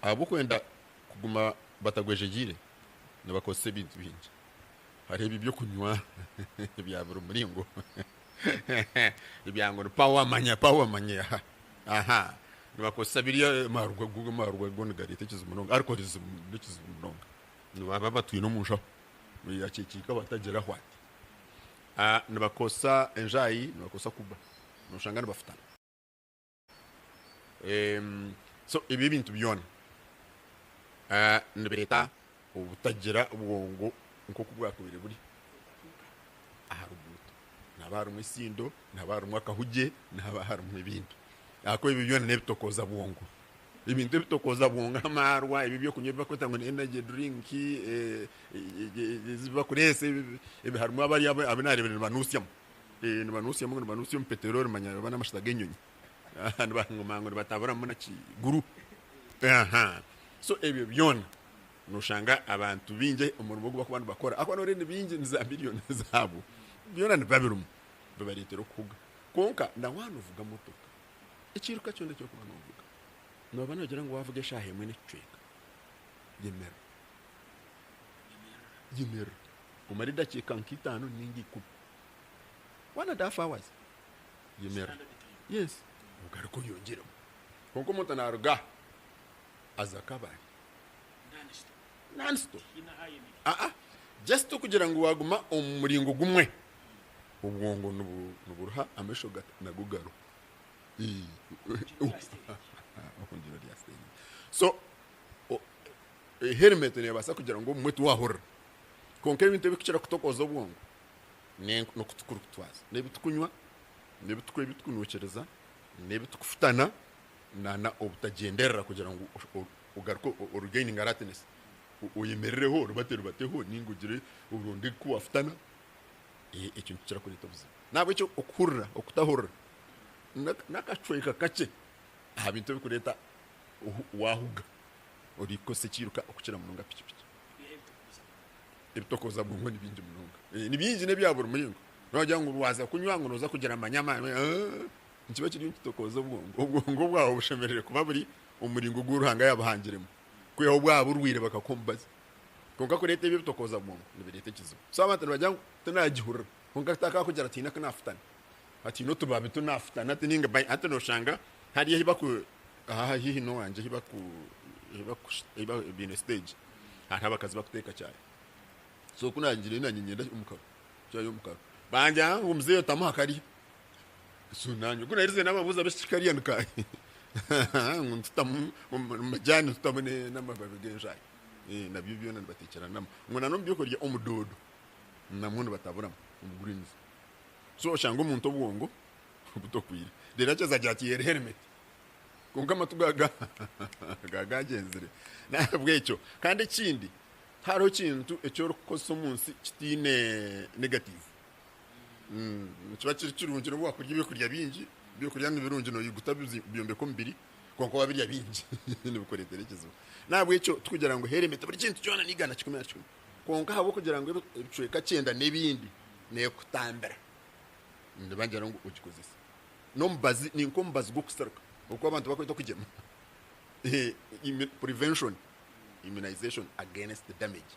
abo kwenda kuguma batagwejegire nabakose bintu bingi hareba ibyo kunywa bya buri muringo ibyango power manya aha nibakosa biriya marugwa gongarite kizumunonga ariko rizumunonga nibaba batuye no musha yakikika batagera hwati nibakosa enjayi nibakosa kuba nushangana bafutana so ibi bintu byona nibireta ubutagira ubwongo nko kubwakubire buri aharubuto nabarumwe sindo nabarumwe akahuge nabarumwe ibintu ako ibi byona nebitokoza bwongo ibintu bitokoza bwongo amarwa ibi byo kunywa bakota ngo energy drink ziba kurese ibi harumwe abari abinarebera banusyamo peteroli manya bana mashitaga enyonyi nibangomanga batabura muna kiguru so ebyo byona nushanga abantu binje umurimo gwo kubantu bakora ako nore binje za miliyoni zabo byona nibabirumu babaritero kuga konka ndawanu uvuga motoka ikiruka cyo ndacyo kubana uvuga nobana ugira ngo wavuge shahe mwene cweka yemera umari dakika nkitano ningi ku wana dafa was yemera yes ugariko yongera konko mutanaruga azakabari nansto just kugira ngo waguma umuringo gumwe ubwongo nuburuha amesho nagugaro so helmet ne basa kugira ngo mwetu wahora konke ibintu bikira kutokoza ubwongo no kutukuru kutwaza nebitukunywa nebitukunukereza nebitukufutana nana obutagendera kugira ngo ugarko urugaining alertness uyemerereho rubateho ningugire urundi ku afutana ikintu kira kuri tobuze nabo cyo okurra okutahora nakachweka kache habintu bikureta wahuga uriko sekiruka okukira mununga pikipiki ibitokoza bwongo nibinje mununga nibinje nebyabura muringo nojya ngo waza kunywa ngo noza kugira amanyama nkiba kiri kitokoza ubwongo bwawo bushemerere kuba buri umuringo guruhanga yabahangiremo kweho bwabo urwire bakakombaza konka kurete ibitokoza bwongo nibirete kizo so abantu bajya tunagihura konka taka kugira tina kanafutana ati no tubabe tunafutana ati ninga bai ati no shanga hari hiba ku hihi no wanje hiba bine stage hata bakazi bakuteka cyane so kunangire nanyenda umukaro cyayo umukaro banja umzee tamakari sunanyo kuna irize namabuza beshikariya nkaye ngutamu majani tutamene namababe genjaye nabyo byona batekera nama ngona no byoko rya umudodo namuntu batabura umugurinzi so shanga umuntu obwongo butokwira dera cyaza cyatiye helmet konga matugaga gagagenzere nabwecho kandi kindi haro kintu ecyo koso munsi kitine negative kiba kirungi no bwakurya ibikurya bingi byokurya n'ibirungi no yigutabizi byombe ko mbiri konko babirya bingi n'ibikoreterekezo nabwecho tukugira ngo helmet buri kintu cyona nigana kikomera cyo konka habo kugira ngo ibicweka cyenda nebindi ne kutambara ndibanje ngo ugikozese no mbazi ninko mbazi gukusaruka uko abantu bakwita kugema prevention immunization against the damage